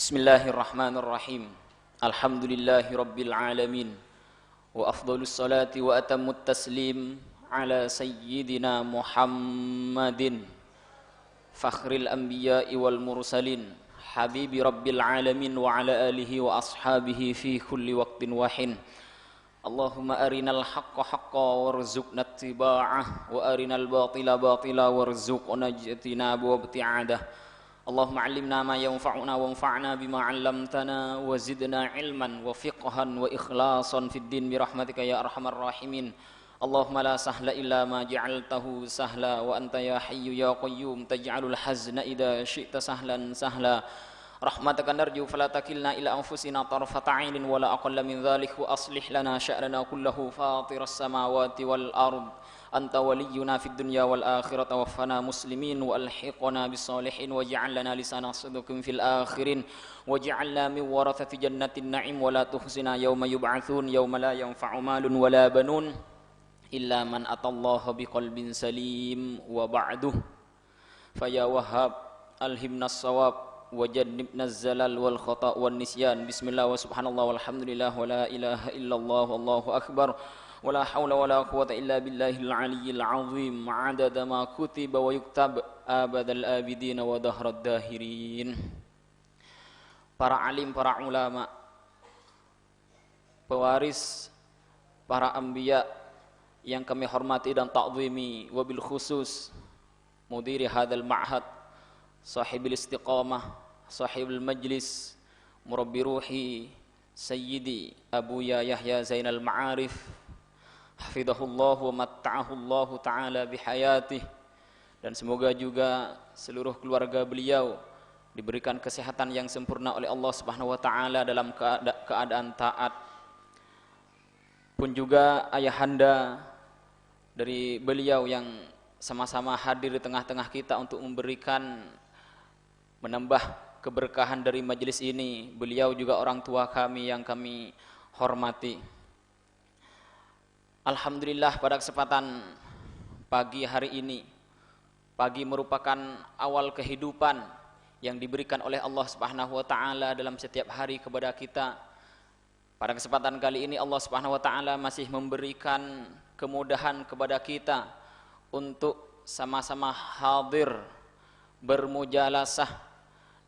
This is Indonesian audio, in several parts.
Bismillahirrahmanirrahim. Alhamdulillahi rabbil alamin. Wa afdhalus salati wa atammut taslim ala sayyidina Muhammadin fakhril anbiya'i wal mursalin habibi rabbil alamin wa ala alihi wa ashabihi fi kulli waqtin wa hin. Allahumma arinal haqqa haqqa warzuqna ittiba'ah wa arinal batila batila warzuqna ijtinaba wa ibti'adah. Allahumma 'allimna ma yanfa'una wanfa'na bima 'allamtana wa zidna 'ilman wa fiqhan wa ikhlasan fid din bi rahmatika ya arhamar rahimin. Allahumma la sahla illa ma ja'altahu sahla wa anta ya hayyu ya qayyum taj'alul hazna idza syi'ta sahlan sahla. Rahmataka narju fala takilna ila anfusina tarfata 'ainin wa la aqalla min dhalik wa aslih lana sya'nana kullahu fatiras samawati wal ard. Anta waliyuna fid dunya wal akhirah tawaffana muslimin wa alhiqna bis salihin waj'al lana lisana sidqin fil akhirin waj'alna min warathati jannatin na'im wa la tuhzina yawma yub'atsun yawma la yanfa'u malun wa la banun illa man atallaha biqalbin salim wa ba'du fa ya wahhab alhimna as-shawab wa jannibna az-zalal wal khata' wan nisyan. Bismillah wa subhanallah walhamdulillah wa la ilaha illallah wallahu akbar. Wala haula wala quwwata illa billahil aliyyil azim adada ma kutiba wa yuktab abadal abidin wa dahrad dahirin. Para alim, para ulama, pewaris para anbiya yang kami hormati dan ta'zimi, wabil khusus mudiri hadal ma'had, sahibil istiqamah, sahibul majlis, murabbi ruhi sayyidi Abuya Yahya Zainal Ma'arif hafidhahullah wa matta'ahullah ta'ala bihayatih, dan semoga juga seluruh keluarga beliau diberikan kesehatan yang sempurna oleh Allah Subhanahu wa taala dalam keadaan taat. Pun juga ayahanda dari beliau yang sama-sama hadir di tengah-tengah kita untuk menambah keberkahan dari majelis ini. Beliau juga orang tua kami yang kami hormati. Alhamdulillah, pada kesempatan pagi hari ini, pagi merupakan awal kehidupan yang diberikan oleh Allah Subhanahu wa taala dalam setiap hari kepada kita. Pada kesempatan kali ini Allah Subhanahu wa taala masih memberikan kemudahan kepada kita untuk sama-sama hadir, bermujalasah,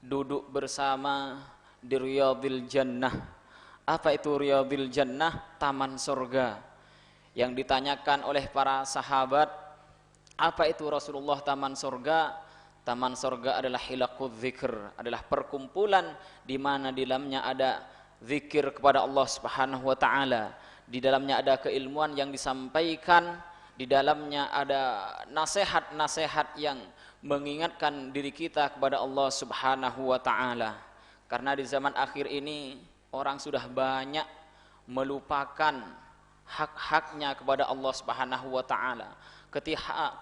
duduk bersama di Riyadhil Jannah. Apa itu Riyadhil Jannah? Taman surga. Yang ditanyakan oleh para sahabat, apa itu Rasulullah taman surga? Taman surga adalah hilaqudz dzikr, adalah perkumpulan di mana di dalamnya ada zikir kepada Allah Subhanahu wa taala. Di dalamnya ada keilmuan yang disampaikan, di dalamnya ada nasihat-nasihat yang mengingatkan diri kita kepada Allah Subhanahu wa taala. Karena di zaman akhir ini orang sudah banyak melupakan hak-haknya kepada Allah Subhanahu wa taala.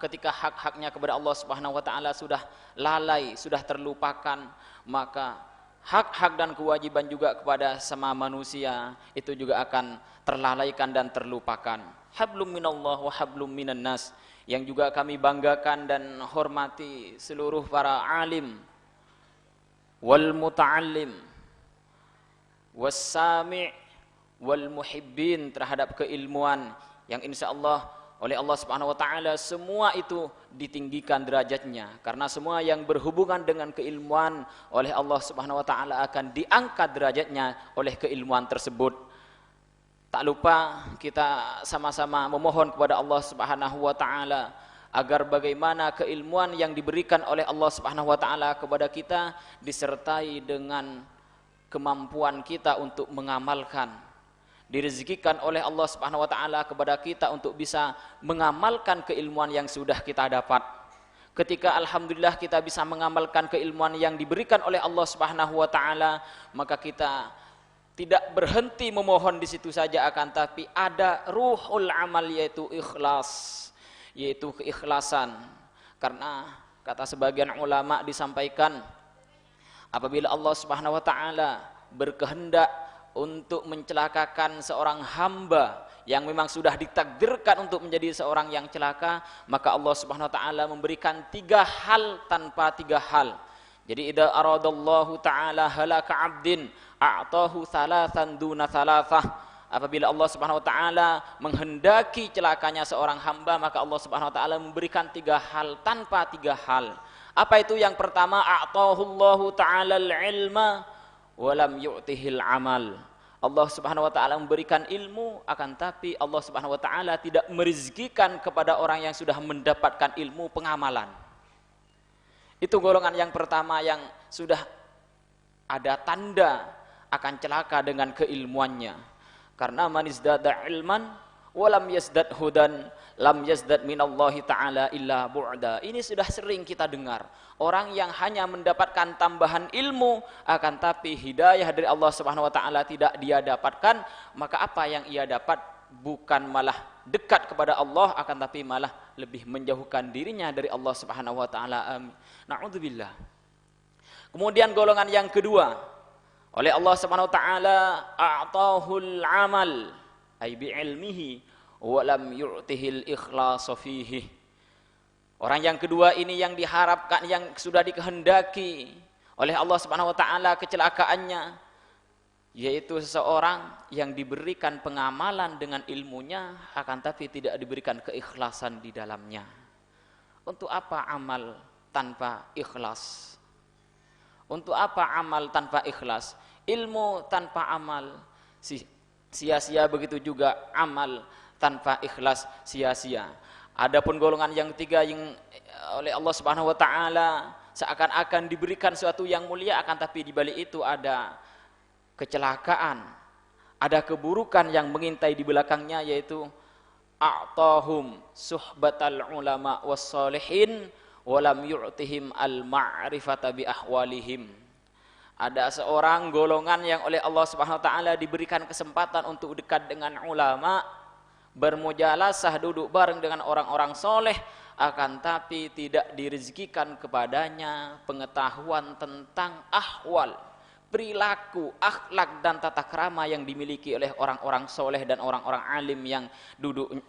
Ketika hak-haknya kepada Allah Subhanahu wa taala sudah lalai, sudah terlupakan, maka hak-hak dan kewajiban juga kepada sama manusia itu juga akan terlalaikan dan terlupakan. Hablum minallah wa hablum minan nas, yang juga kami banggakan dan hormati seluruh para alim wal muta'allim was sami' wal muhibbin terhadap keilmuan yang insyaallah oleh Allah Subhanahu wa taala semua itu ditinggikan derajatnya, karena semua yang berhubungan dengan keilmuan oleh Allah Subhanahu wa taala akan diangkat derajatnya oleh keilmuan tersebut. Tak lupa kita sama-sama memohon kepada Allah Subhanahu wa taala agar bagaimana keilmuan yang diberikan oleh Allah Subhanahu wa taala kepada kita disertai dengan kemampuan kita untuk mengamalkan, direzekikan oleh Allah Subhanahu wa taala kepada kita untuk bisa mengamalkan keilmuan yang sudah kita dapat. Ketika alhamdulillah kita bisa mengamalkan keilmuan yang diberikan oleh Allah Subhanahu wa taala, maka kita tidak berhenti memohon di situ saja, akan tapi ada ruhul amal, yaitu ikhlas, yaitu keikhlasan. Karena kata sebagian ulama disampaikan, apabila Allah Subhanahu wa taala berkehendak untuk mencelakakan seorang hamba yang memang sudah ditakdirkan untuk menjadi seorang yang celaka, maka Allah Subhanahu wa taala memberikan 3 hal tanpa 3 hal. Jadi idza aradallahu ta'ala halaka 'abdin a'tahu thalathan duna thalathah. Apabila Allah Subhanahu wa taala menghendaki celakanya seorang hamba, maka Allah Subhanahu wa taala memberikan 3 hal tanpa 3 hal. Apa itu? Yang pertama, a'tahullahu ta'ala al-ilma wa lam yu'tihil amal. Allah Subhanahu wa taala memberikan ilmu, akan tapi Allah Subhanahu wa taala tidak merezekikan kepada orang yang sudah mendapatkan ilmu pengamalan. Itu golongan yang pertama yang sudah ada tanda akan celaka dengan keilmuannya. Karena man izdada ilman wa lam yazdad hudan lam yazdad minallahi ta'ala illa bu'da. Ini sudah sering kita dengar. Orang yang hanya mendapatkan tambahan ilmu, akan tapi hidayah dari Allah Subhanahu wa taala tidak dia dapatkan, maka apa yang ia dapat bukan malah dekat kepada Allah, akan tapi malah lebih menjauhkan dirinya dari Allah Subhanahu wa taala. Na'udzubillah. Kemudian golongan yang kedua, oleh Allah Subhanahu wa taala a'tahul amal ay bi ilmihi wa lam yu'tihil ikhlasa fihi. Orang yang kedua ini yang diharapkan, yang sudah dikehendaki oleh Allah Subhanahu wa taala kecelakaannya, yaitu seseorang yang diberikan pengamalan dengan ilmunya, akan tapi tidak diberikan keikhlasan di dalamnya. Untuk apa amal tanpa ikhlas? Untuk apa amal tanpa ikhlas? Ilmu tanpa amal sia-sia, begitu juga amal tanpa ikhlas sia-sia. Adapun golongan yang ketiga yang oleh Allah Subhanahu wa taala seakan-akan diberikan sesuatu yang mulia, akan tapi di balik itu ada kecelakaan, ada keburukan yang mengintai di belakangnya, yaitu a'tahum suhbatal ulama was sholihin wa lam yu'tihim al ma'rifata bi ahwalihim. Ada seorang golongan yang oleh Allah Subhanahu wa taala diberikan kesempatan untuk dekat dengan ulama, bermujalasah, duduk bareng dengan orang-orang soleh, akan tapi tidak direzekikan kepadanya pengetahuan tentang ahwal, perilaku, akhlak dan tata krama yang dimiliki oleh orang-orang soleh dan orang-orang alim yang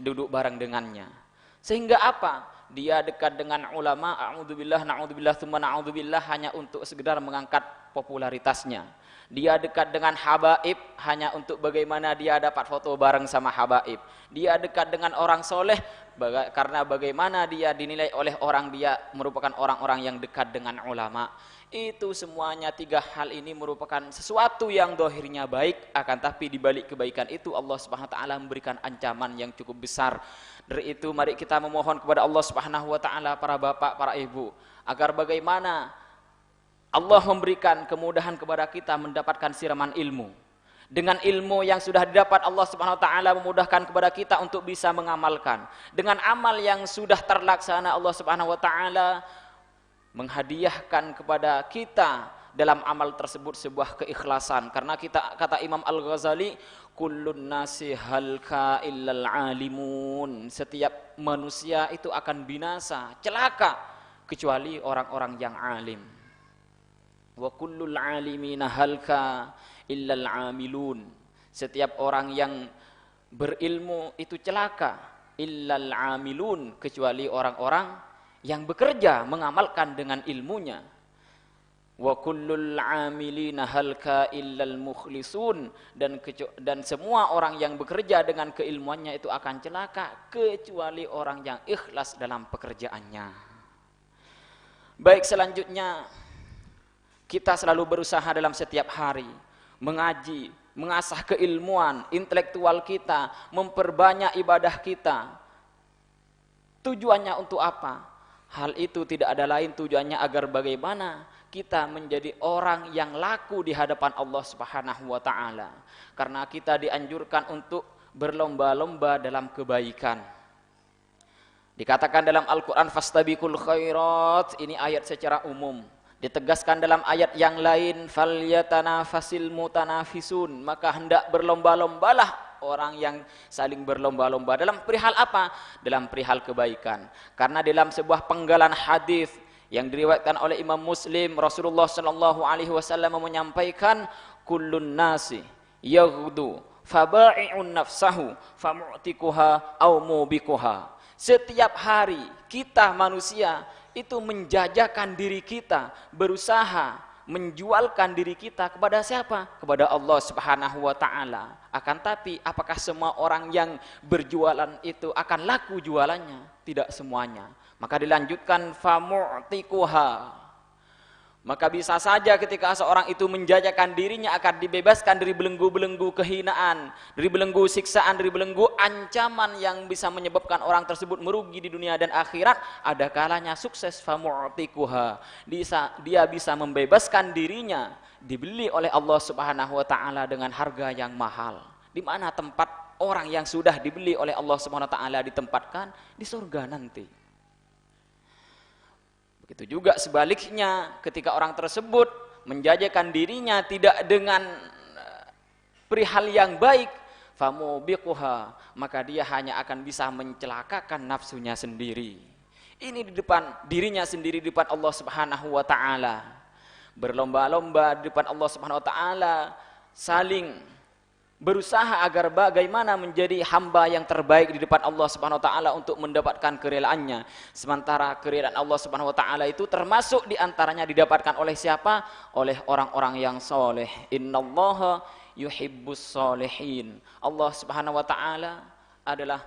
duduk bareng dengannya. Sehingga apa? Dia dekat dengan ulama, a'udzubillah, na'udzubillah, tsumma na'udzubillah, hanya untuk sekedar mengangkat popularitasnya. Dia dekat dengan habaib hanya untuk bagaimana dia dapat foto bareng sama habaib. Dia dekat dengan orang soleh karena bagaimana dia dinilai oleh orang, dia merupakan orang-orang yang dekat dengan ulama. Itu semuanya 3 hal ini merupakan sesuatu yang dohirnya baik, akan tapi di balik kebaikan itu Allah Subhanahu wa taala memberikan ancaman yang cukup besar. Dari itu mari kita memohon kepada Allah Subhanahu wa taala, para bapak, para ibu, agar bagaimana Allah memberikan kemudahan kepada kita mendapatkan siraman ilmu. Dengan ilmu yang sudah didapat, Allah Subhanahu wa taala memudahkan kepada kita untuk bisa mengamalkan. Dengan amal yang sudah terlaksana, Allah Subhanahu wa taala menghadiahkan kepada kita dalam amal tersebut sebuah keikhlasan. Karena kita, kata Imam Al-Ghazali, kullun nasi halka illal alimun. Setiap manusia itu akan binasa, celaka, kecuali orang-orang yang alim. Wa kullul alimina halka illal amilun. Setiap orang yang berilmu itu celaka, illal amilun, kecuali orang-orang yang bekerja mengamalkan dengan ilmunya. Wa kullul amilina halka illal mukhlisun, dan semua orang yang bekerja dengan keilmuannya itu akan celaka kecuali orang yang ikhlas dalam pekerjaannya. Baik, selanjutnya kita selalu berusaha dalam setiap hari mengaji, mengasah keilmuan intelektual kita, memperbanyak ibadah kita. Tujuannya untuk apa? Hal itu tidak ada lain tujuannya agar bagaimana kita menjadi orang yang laku di hadapan Allah Subhanahu wa taala. Karena kita dianjurkan untuk berlomba-lomba dalam kebaikan. Dikatakan dalam Al-Qur'an fastabiqul khairat, ini ayat secara umum. Ditegaskan dalam ayat yang lain, falyatanafasil mutanafisun, maka hendak berlomba-lombalah orang yang saling berlomba-lomba dalam perihal apa? Dalam perihal kebaikan. Karena dalam sebuah penggalan hadis yang diriwayatkan oleh Imam Muslim, Rasulullah sallallahu alaihi wasallam menyampaikan, kullun nasi yaghdu faba'i'un nafsahu famu'tikuha aw mubikuha. Setiap hari kita manusia itu menjajakan diri kita, berusaha menjualkan diri kita kepada siapa? Kepada Allah Subhanahu wa taala. Akan tapi apakah semua orang yang berjualan itu akan laku jualannya? Tidak semuanya. Maka dilanjutkan famu'tikuha. Maka bisa saja ketika seorang itu menjajakan dirinya akan dibebaskan dari belenggu-belenggu kehinaan, dari belenggu siksaan, dari belenggu ancaman yang bisa menyebabkan orang tersebut merugi di dunia dan akhirat. Ada kalanya sukses famu'tikuha. Dia bisa membebaskan dirinya, dibeli oleh Allah Subhanahu wa taala dengan harga yang mahal. Di mana tempat orang yang sudah dibeli oleh Allah Subhanahu wa taala ditempatkan? Di surga nanti. Begitu juga sebaliknya ketika orang tersebut menjajakan dirinya tidak dengan perihal yang baik, famubiquha, maka dia hanya akan bisa mencelakakan nafsunya sendiri. Ini di depan dirinya sendiri, di depan Allah Subhanahu wa taala. Berlomba-lomba di depan Allah Subhanahu wa taala, saling berusaha agar bagaimana menjadi hamba yang terbaik di depan Allah Subhanahu wa taala untuk mendapatkan kerelaannya. Sementara kerelaan Allah Subhanahu wa taala itu termasuk di antaranya didapatkan oleh siapa? Oleh orang-orang yang soleh. Innallaha yuhibbus solihin. Allah Subhanahu wa taala adalah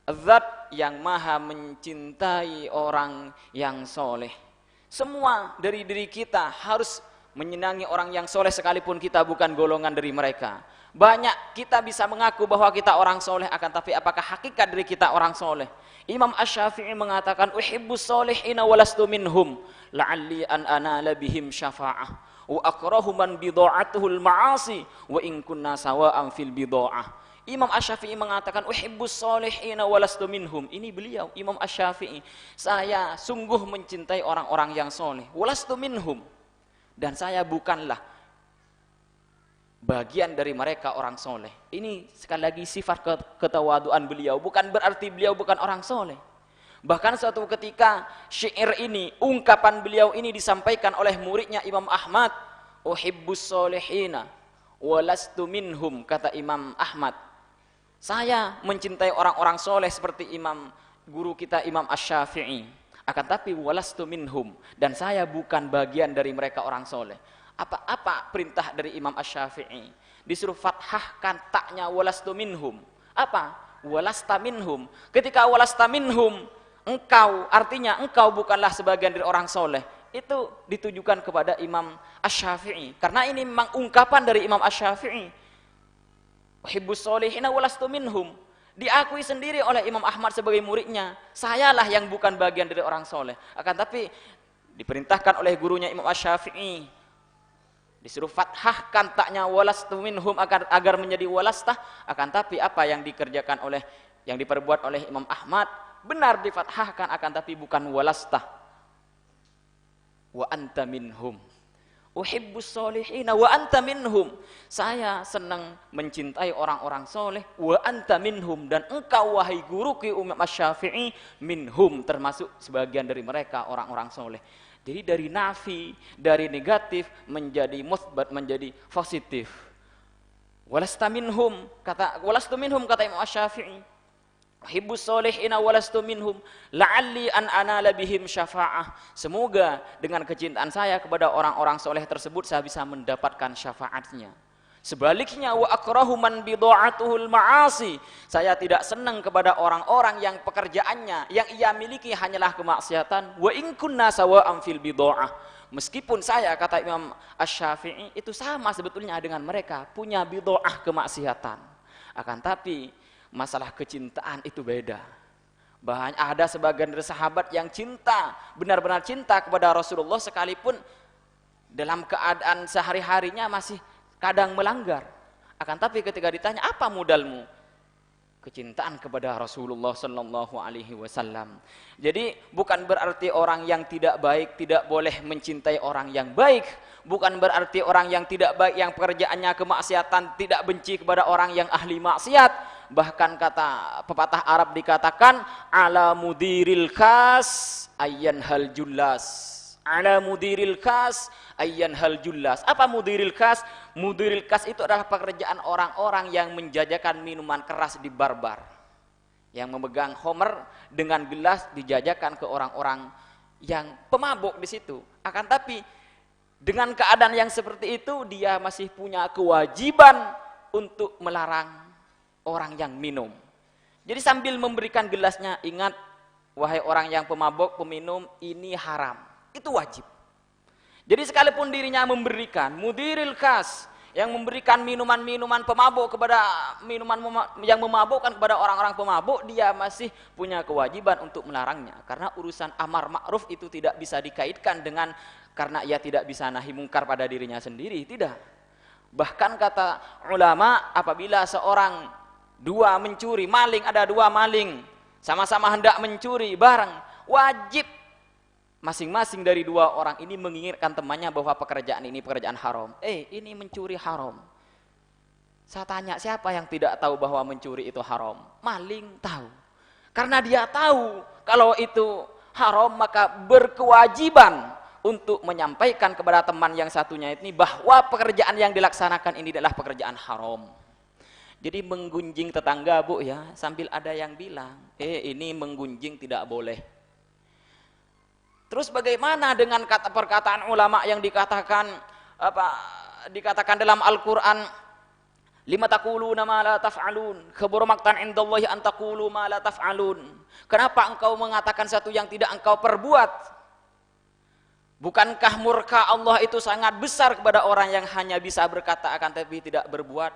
zat yang maha mencintai orang yang soleh. Semua dari diri kita harus menyenangi orang yang soleh sekalipun kita bukan golongan dari mereka. Banyak kita bisa mengaku bahwa kita orang soleh, akan tapi apakah hakikat diri kita orang soleh? Imam Asy-Syafi'i mengatakan uhibbus solihina walastu minhum la'alli an anala bihim syafa'ah wa akrahu man bidha'atuhul ma'asi wa in kunna sawa'an fil bidha'ah. Imam Asy-Syafi'i mengatakan uhibbus solihina walastu minhum. Ini beliau Imam Asy-Syafi'i, saya sungguh mencintai orang-orang yang soleh, walastu minhum, dan saya bukanlah bagian dari mereka orang soleh. Ini sekali lagi sifat ketawaduan beliau, bukan berarti beliau bukan orang soleh. Bahkan suatu ketika syair ini, ungkapan beliau ini disampaikan oleh muridnya Imam Ahmad, uhibbus solihina walastu minhum, kata Imam Ahmad, saya mencintai orang-orang soleh seperti guru kita Imam Asy-Syafi'i, akan tapi walastu minhum, dan saya bukan bagian dari mereka orang soleh. Apa perintah dari Imam Asy-Syafi'i? Disuruh fathahkan taknya walastu minhum. Apa? Walasta minhum. Ketika walasta minhum, engkau, artinya engkau bukanlah sebagian dari orang soleh. Itu ditujukan kepada Imam Asy-Syafi'i. Karena ini memang ungkapan dari Imam Asy-Syafi'i. Uhibbus solihina walastu minhum. Diakui sendiri oleh Imam Ahmad sebagai muridnya. Sayalah yang bukan bagian dari orang soleh. Akan tapi diperintahkan oleh gurunya Imam Asy-Syafi'i, disuruh fathahkan taknya walastu minhum agar menjadi walastah. Akan tapi apa yang dikerjakan oleh, yang diperbuat oleh Imam Ahmad, benar difathahkan, akan tapi bukan walastah. Wa anta minhum. Uhibbus solihina wa anta minhum. Saya senang mencintai orang-orang soleh, wa anta minhum, dan engkau wahai guruku Imam Asy-Syafi'i minhum, termasuk sebagian dari mereka orang-orang soleh. Jadi dari nafi, dari negatif menjadi musbat, menjadi positif. Walastu minhum, kata Imam Asy-Syafi'i, uhibbus solihina walastu minhum la'alli an anala bihim syafa'ah. Semoga dengan kecintaan saya kepada orang-orang soleh tersebut saya bisa mendapatkan syafaatnya. Sebaliknya, wa akrahu man bidha'atuhul ma'asi, saya tidak senang kepada orang-orang yang pekerjaannya, yang ia miliki hanyalah kemaksiatan. Wa in kunna sawa'an fil bidha'ah, meskipun saya, kata Imam Asy-Syafi'i, itu sama sebetulnya dengan mereka, punya bidha'ah, kemaksiatan. Akan tapi masalah kecintaan itu beda. Banyak ada sebagian dari sahabat yang cinta, benar-benar cinta kepada Rasulullah, sekalipun dalam keadaan sehari-harinya masih kadang melanggar. Akan tapi ketika ditanya, apa modalmu? Kecintaan kepada Rasulullah sallallahu alaihi wasallam. Jadi bukan berarti orang yang tidak baik tidak boleh mencintai orang yang baik. Bukan berarti orang yang tidak baik, yang pekerjaannya kemaksiatan, tidak benci kepada orang yang ahli maksiat. Bahkan kata pepatah Arab dikatakan, ala mudiril kas ayyan hal jullas. Ala mudiril kas ayyan hal jullas. Apa mudiril kas? Mudiril kas itu adalah pekerjaan orang-orang yang menjajakan minuman keras di barbar, yang memegang homer dengan gelas dijajakan ke orang-orang yang pemabuk di situ. Akan tapi dengan keadaan yang seperti itu dia masih punya kewajiban untuk melarang orang yang minum. Jadi sambil memberikan gelasnya, ingat wahai orang yang pemabuk, peminum, ini haram. Itu wajib. Jadi sekalipun dirinya memberikan, mudiril khas, yang memberikan minuman-minuman pemabuk kepada yang memabukkan kepada orang-orang pemabuk, dia masih punya kewajiban untuk melarangnya. Karena urusan amar ma'ruf itu tidak bisa dikaitkan dengan karena ia tidak bisa nahi mungkar pada dirinya sendiri, tidak. Bahkan kata ulama, apabila seorang dua mencuri, maling, ada dua maling, sama-sama hendak mencuri barang, wajib masing-masing dari dua orang ini mengingatkan temannya bahwa pekerjaan ini pekerjaan haram. Ini mencuri haram. Saya tanya, siapa yang tidak tahu bahwa mencuri itu haram? Maling tahu. Karena dia tahu kalau itu haram, maka berkewajiban untuk menyampaikan kepada teman yang satunya ini bahwa pekerjaan yang dilaksanakan ini adalah pekerjaan haram. Jadi menggunjing tetangga, Bu, ya, sambil ada yang bilang, ini menggunjing tidak boleh. Terus bagaimana dengan kata perkataan ulama yang dikatakan dalam Al-Qur'an, lima taquluna ma la taf'alun, khabura maqtan 'indallahi an taqulu ma la taf'alun. Kenapa engkau mengatakan satu yang tidak engkau perbuat? Bukankah murka Allah itu sangat besar kepada orang yang hanya bisa berkata akan tapi tidak berbuat?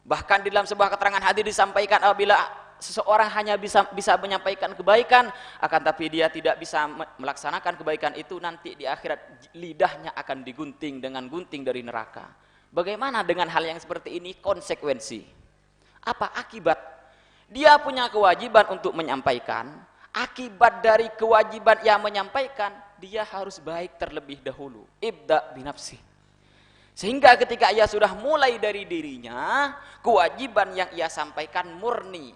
Bahkan di dalam sebuah keterangan hadis disampaikan apabila seseorang hanya bisa menyampaikan kebaikan, akan tapi dia tidak bisa melaksanakan kebaikan itu, nanti di akhirat lidahnya akan digunting dengan gunting dari neraka. Bagaimana dengan hal yang seperti ini? Konsekuensi apa? Akibat dia punya kewajiban untuk menyampaikan. Akibat dari kewajiban yang menyampaikan, dia harus baik terlebih dahulu. Ibda binafsi. Sehingga ketika ia sudah mulai dari dirinya, kewajiban yang ia sampaikan murni,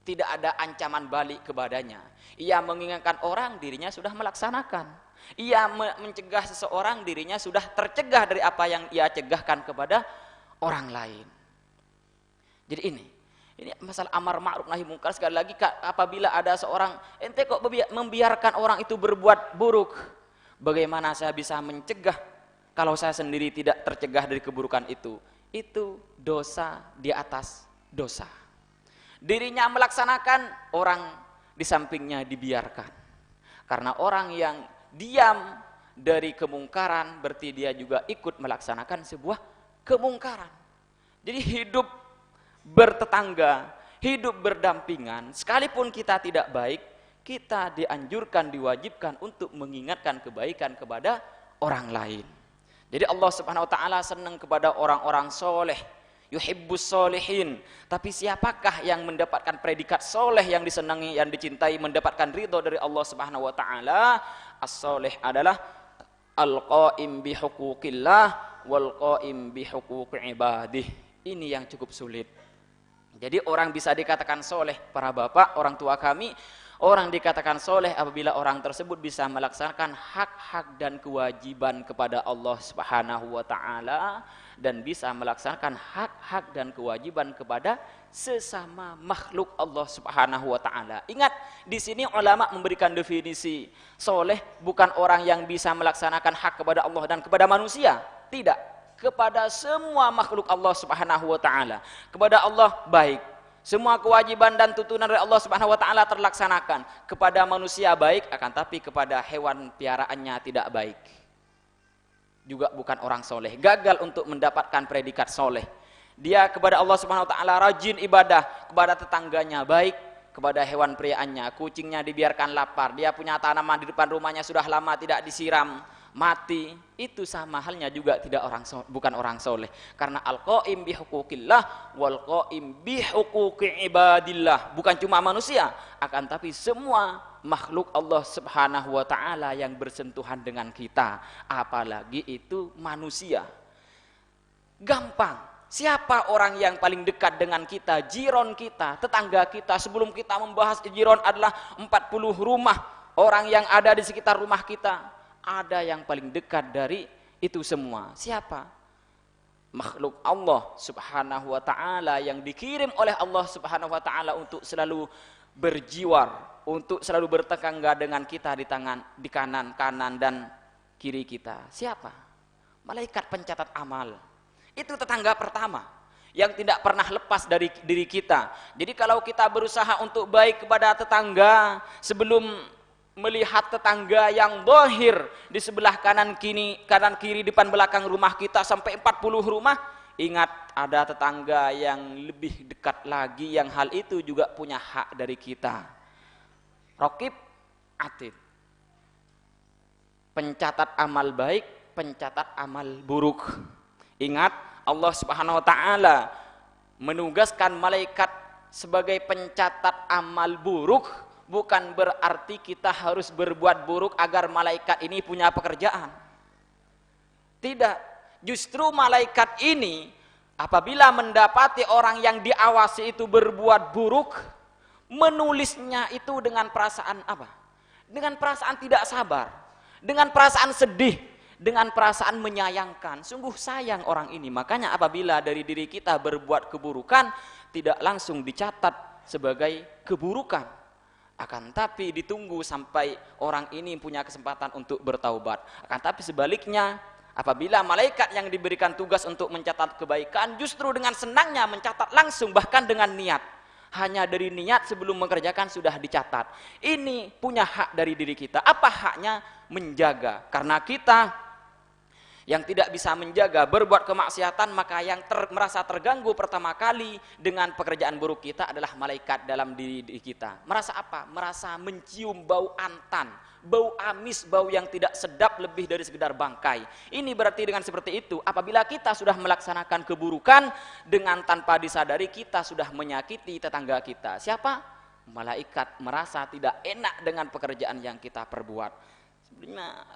tidak ada ancaman balik kepadanya. Ia mengingatkan orang, dirinya sudah melaksanakan. Ia mencegah seseorang, dirinya sudah tercegah dari apa yang ia cegahkan kepada orang lain. Jadi ini masalah amar ma'ruf nahi mungkar. Sekali lagi, apabila ada seorang, ente kok membiarkan orang itu berbuat buruk, bagaimana saya bisa mencegah kalau saya sendiri tidak tercegah dari keburukan itu? Itu dosa di atas dosa. Dirinya melaksanakan, orang di sampingnya dibiarkan. Karena orang yang diam dari kemungkaran berarti dia juga ikut melaksanakan sebuah kemungkaran. Jadi hidup bertetangga, hidup berdampingan, sekalipun kita tidak baik, kita dianjurkan, diwajibkan untuk mengingatkan kebaikan kepada orang lain. Jadi Allah Subhanahu wa taala senang kepada orang-orang soleh, yuhibbus solihin. Tapi siapakah yang mendapatkan predikat soleh yang disenangi, yang dicintai, mendapatkan ridho dari Allah Subhanahu wa taala? As-soleh adalah al-qaim bi huquqillah wal qaim bi huquqi ibadih. Ini yang cukup sulit. Jadi orang bisa dikatakan soleh, para bapak, orang tua kami, orang dikatakan soleh apabila orang tersebut bisa melaksanakan hak-hak dan kewajiban kepada Allah Subhanahu wa taala, dan bisa melaksanakan hak-hak dan kewajiban kepada sesama makhluk Allah Subhanahu wa taala. Ingat, di sini ulama memberikan definisi soleh bukan orang yang bisa melaksanakan hak kepada Allah dan kepada manusia, tidak, kepada semua makhluk Allah Subhanahu wa taala. Kepada Allah baik, semua kewajiban dan tuntunan dari Allah Subhanahu wa taala terlaksanakan. Kepada manusia baik, akan tapi kepada hewan piaraannya tidak baik. Juga bukan orang soleh, gagal untuk mendapatkan predikat soleh. Dia kepada Allah Subhanahu wa taala rajin ibadah, kepada tetangganya baik, kepada hewan piaraannya, kucingnya dibiarkan lapar, dia punya tanaman di depan rumahnya sudah lama tidak disiram, mati, itu sama halnya juga bukan orang soleh. Karena al-qaim bi huquqillah wal qaim bi huquqi ibadillah, bukan cuma manusia, akan tapi semua makhluk Allah Subhanahu wa taala yang bersentuhan dengan kita, apalagi itu manusia. Gampang. Siapa orang yang paling dekat dengan kita? Jiron kita, tetangga kita. Sebelum kita membahas jiron adalah 40 rumah orang yang ada di sekitar rumah kita. Ada yang paling dekat dari itu semua. Siapa? Makhluk Allah Subhanahu wa taala yang dikirim oleh Allah Subhanahu wa taala untuk selalu berjiwar untuk selalu bertetangga dengan kita di kanan dan kiri kita. Siapa? Malaikat pencatat amal. Itu tetangga pertama yang tidak pernah lepas dari diri kita. Jadi kalau kita berusaha untuk baik kepada tetangga, sebelum melihat tetangga yang zahir di sebelah kanan kiri depan belakang rumah kita sampai 40 rumah, ingat ada tetangga yang lebih dekat lagi yang hal itu juga punya hak dari kita. Raqib atid, pencatat amal baik, pencatat amal buruk. Ingat, Allah Subhanahu wa taala menugaskan malaikat sebagai pencatat amal buruk, bukan berarti kita harus berbuat buruk agar malaikat ini punya pekerjaan. Tidak, justru malaikat ini apabila mendapati orang yang diawasi itu berbuat buruk, menulisnya itu dengan perasaan apa? Dengan perasaan tidak sabar, dengan perasaan sedih, dengan perasaan menyayangkan. Sungguh sayang orang ini. Makanya apabila dari diri kita berbuat keburukan, tidak langsung dicatat sebagai keburukan, akan tapi ditunggu sampai orang ini punya kesempatan untuk bertaubat. Akan tapi sebaliknya, apabila malaikat yang diberikan tugas untuk mencatat kebaikan justru dengan senangnya mencatat langsung, bahkan dengan niat, hanya dari niat sebelum mengerjakan sudah dicatat. Ini punya hak dari diri kita. Apa haknya? Menjaga. Karena kita yang tidak bisa menjaga, berbuat kemaksiatan, maka yang merasa terganggu pertama kali dengan pekerjaan buruk kita adalah malaikat dalam diri kita. Merasa apa? Merasa mencium bau antan, bau amis, bau yang tidak sedap lebih dari sekedar bangkai. Ini berarti dengan seperti itu, apabila kita sudah melaksanakan keburukan, dengan tanpa disadari kita sudah menyakiti tetangga kita. Siapa? Malaikat merasa tidak enak dengan pekerjaan yang kita perbuat. Sebenarnya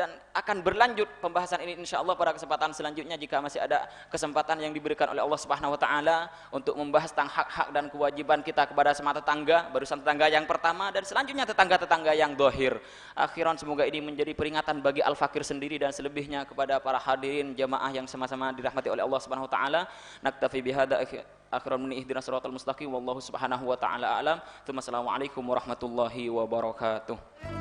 dan akan berlanjut pembahasan ini insyaallah pada kesempatan selanjutnya jika masih ada kesempatan yang diberikan oleh Allah Subhanahu wa taala untuk membahas tentang hak-hak dan kewajiban kita kepada semua tetangga. Barusan tetangga yang pertama dan selanjutnya tetangga-tetangga yang zahir. Akhiran semoga ini menjadi peringatan bagi al-fakir sendiri dan selebihnya kepada para hadirin jamaah yang sama-sama dirahmati oleh Allah Subhanahu wa taala. Naktafi bihadza akhiran min ihdinas siratal mustaqim wallahu subhanahu wa taala alam. Assalamualaikum warahmatullahi wabarakatuh.